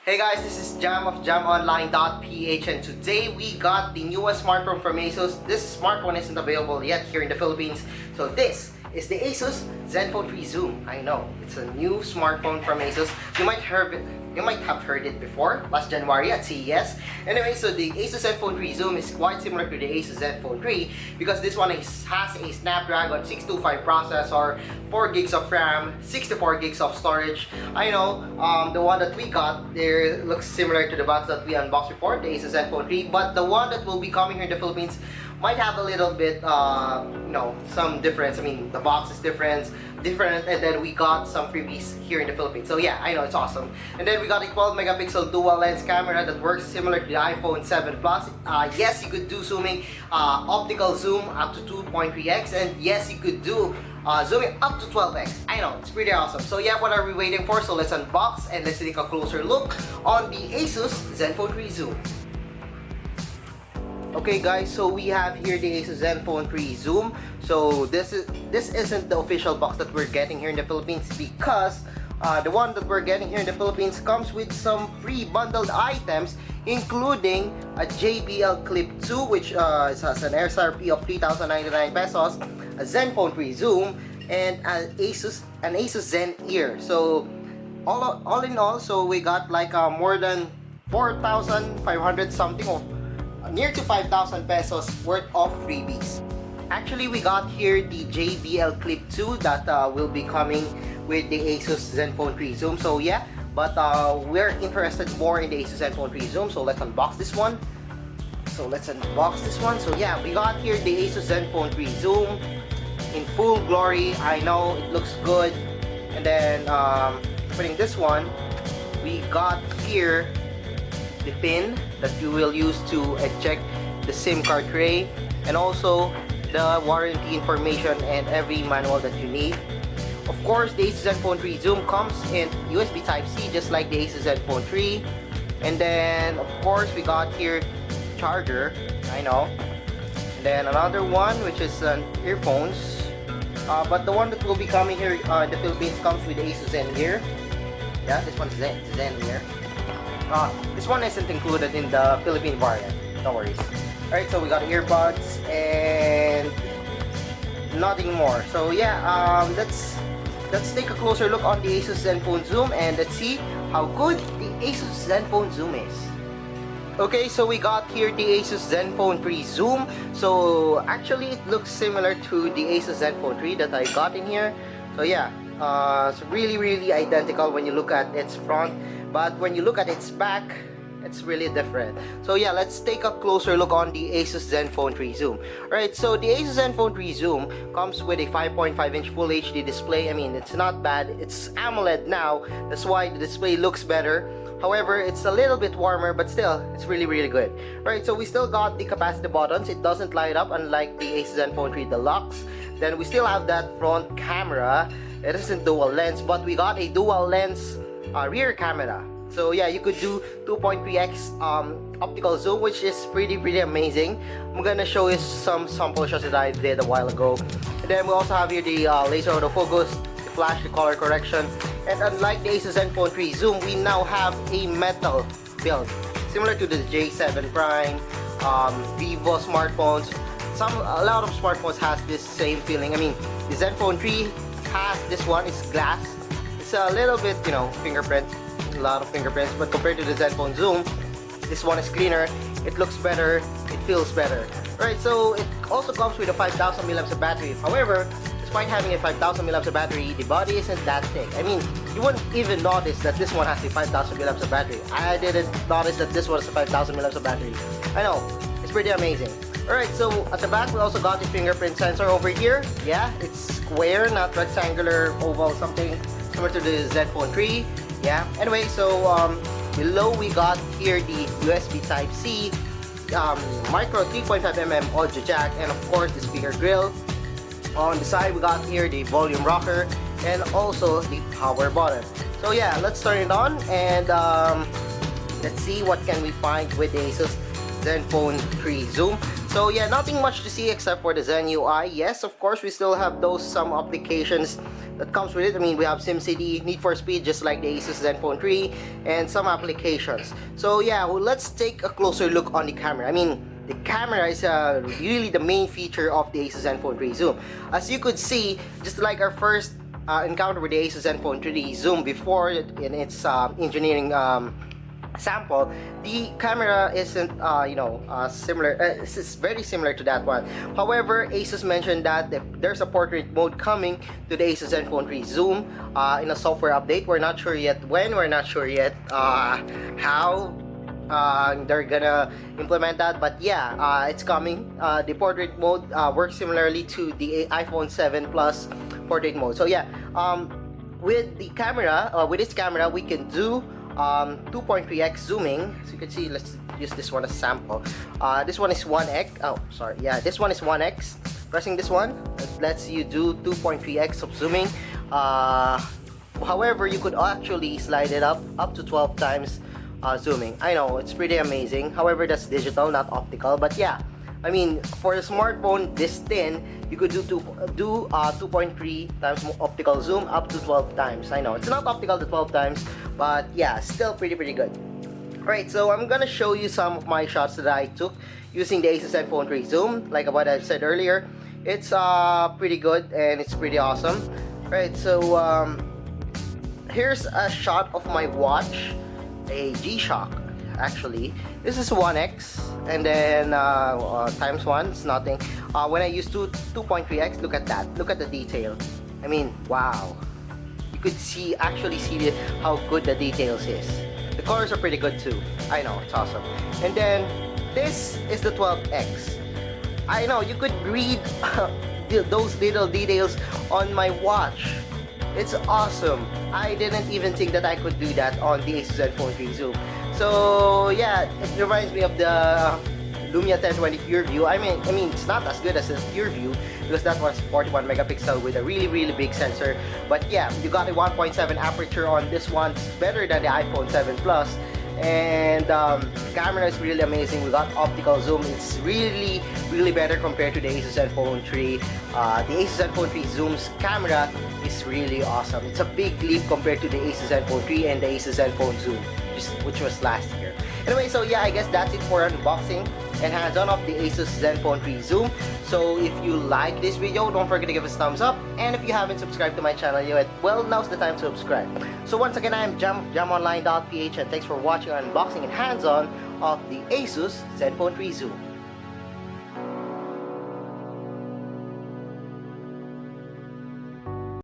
Hey guys, this is Jam of jamonline.ph, and today we got the newest smartphone from ASUS. This smartphone isn't available yet here in the Philippines. So this is the ASUS Zenfone 3 Zoom. I know, it's a new smartphone from ASUS. You might have heard it before, last January at CES. Anyway, so the ASUS Zenfone 3 Zoom is quite similar to the ASUS Zenfone 3 because this one has a Snapdragon 625 processor, 4 gigs of RAM, 64 gigs of storage. I know, the one that we got there looks similar to the box that we unboxed before, the ASUS Zenfone 3, but the one that will be coming here in the Philippines might have a little bit, some difference. I mean, the box is different, and then we got some freebies here in the Philippines. So yeah, I know, it's awesome. And then we got a 12 megapixel dual lens camera that works similar to the iPhone 7 Plus. Yes, you could do zooming, optical zoom up to 2.3x, and yes, you could do zooming up to 12x. I know, it's pretty awesome. So yeah, what are we waiting for? So let's unbox and let's take a closer look on the ASUS Zenfone 3 Zoom. Okay guys, so we have here the ASUS Zenfone 3 Zoom. So this isn't the official box that we're getting here in the Philippines because the one that we're getting here in the Philippines comes with some free bundled items, including a JBL Clip 2, which has an SRP of 3,099 pesos, a Zenfone 3 Zoom, and an ASUS Zen Ear. So all in all, so we got like more than 4,500 something, of near to 5,000 pesos worth of freebies. Actually, we got here the JBL Clip 2 that will be coming with the ASUS Zenfone 3 Zoom. So yeah, but we're interested more in the ASUS Zenfone 3 Zoom, so let's unbox this one. So yeah, we got here the ASUS Zenfone 3 Zoom in full glory. I know, it looks good. And then putting this one, we got here the pin that you will use to eject the SIM card tray, and also the warranty information and every manual that you need. Of course, the ASUS Zenfone 3 Zoom comes in USB Type-C just like the ASUS Zenfone 3. And then of course we got here charger, I know. And then another one which is earphones. But the one that will be coming here in the Philippines comes with the ASUS Zen Ear. Yeah, this one's Zen Ear. This one isn't included in the Philippine variant, no worries. Alright, so we got earbuds and nothing more. So yeah, let's take a closer look on the ASUS Zenfone Zoom and let's see how good the ASUS Zenfone Zoom is. Okay, so we got here the ASUS Zenfone 3 Zoom. So actually it looks similar to the ASUS Zenfone 3 that I got in here. So yeah, it's really identical when you look at its front, but when you look at its back, it's really different. So yeah, let's take a closer look on the ASUS Zenfone 3 Zoom. Alright, so the ASUS Zenfone 3 Zoom comes with a 5.5-inch Full HD display. I mean, it's not bad. It's AMOLED now, that's why the display looks better. However, it's a little bit warmer, but still, it's really good. Right, so we still got the capacitive buttons. It doesn't light up unlike the ASUS Zenfone 3 Deluxe. Then we still have that front camera. It isn't dual lens, but we got a dual lens rear camera. So yeah, you could do 2.3x optical zoom, which is pretty amazing. I'm gonna show you some sample shots that I did a while ago. And then we also have here the laser autofocus, the flash, the color correction. And unlike the ASUS Zenfone 3 Zoom, we now have a metal build, similar to the J7 Prime, Vivo smartphones. A lot of smartphones has this same feeling. I mean, the Zenfone 3 has this one, it's glass. It's a little bit, fingerprint, a lot of fingerprints, but compared to the Zenfone Zoom, this one is cleaner, it looks better, it feels better. Right, so it also comes with a 5,000 mAh of battery. However, despite having a 5,000 mAh of battery, the body isn't that thick. I mean, you wouldn't even notice that this one has a 5,000 mAh of battery. I didn't notice that this one has a 5,000 mAh of battery. I know, it's pretty amazing. Alright, so at the back we also got the fingerprint sensor over here. Yeah, it's square, not rectangular, oval, something similar to the Zenfone 3. Yeah, anyway, so below we got here the USB Type-C, micro 3.5mm audio jack, and of course the speaker grill. On the side we got here the volume rocker and also the power button. So yeah, let's turn it on and let's see what can we find with the ASUS Zenfone 3 Zoom. So yeah, nothing much to see except for the Zen UI. Yes, of course, we still have some applications that comes with it. I mean, we have SimCity, Need for Speed, just like the ASUS Zenfone 3, and some applications. So yeah, well, let's take a closer look on the camera. I mean, the camera is really the main feature of the ASUS Zenfone 3 Zoom. As you could see, just like our first encounter with the ASUS Zenfone 3 Zoom before in its engineering sample, the camera isn't similar. It's very similar to that one. However, ASUS mentioned that there's a portrait mode coming to the ASUS Zenfone 3 Zoom in a software update. We're not sure yet when, we're not sure yet how they're gonna implement that, but yeah, it's coming. The portrait mode works similarly to the iPhone 7 Plus portrait mode. So yeah, with the camera, with its camera, we can do 2.3x zooming. As you can see, let's use this one as sample. This one is 1x. Oh, sorry. Yeah, this one is 1x. Pressing this one, it lets you do 2.3x of zooming. However, you could actually slide it up to 12 times zooming. I know it's pretty amazing. However, that's digital, not optical. But yeah, I mean, for a smartphone this thin, you could do 2.3 times optical zoom up to 12 times. I know it's not optical to 12 times, but yeah, still pretty good. Alright, so I'm gonna show you some of my shots that I took using the ASUS Zenfone 3 Zoom. Like what I said earlier, it's pretty good and it's pretty awesome. Right, so here's a shot of my watch, a G-Shock. Actually, this is 1x, and then times 1 is nothing. When I use 2.3x, look at that. Look at the detail. I mean, wow. You could actually see how good the details is. The colors are pretty good too. I know, it's awesome. And then this is the 12x. I know you could read those little details on my watch. It's awesome. I didn't even think that I could do that on the ASUS Zenfone 3 Zoom. So yeah, it reminds me of the Lumia 1020 Pure View. I mean, it's not as good as the Pure View because that was 41 megapixel with a really big sensor. But yeah, you got a 1.7 aperture on this one. It's better than the iPhone 7 Plus. And the camera is really amazing. We got optical zoom. It's really better compared to the ASUS Zenfone 3. The ASUS Zenfone 3 Zoom's camera is really awesome. It's a big leap compared to the ASUS Zenfone 3 and the ASUS Zenfone Zoom, which was last year. Anyway, so yeah, I guess that's it for unboxing and hands-on of the ASUS Zenfone 3 Zoom. So if you like this video, don't forget to give us a thumbs up. And if you haven't subscribed to my channel yet, well, now's the time to subscribe. So once again, I'm Jam of jamonline.ph, and thanks for watching our unboxing and hands-on of the ASUS Zenfone 3 Zoom.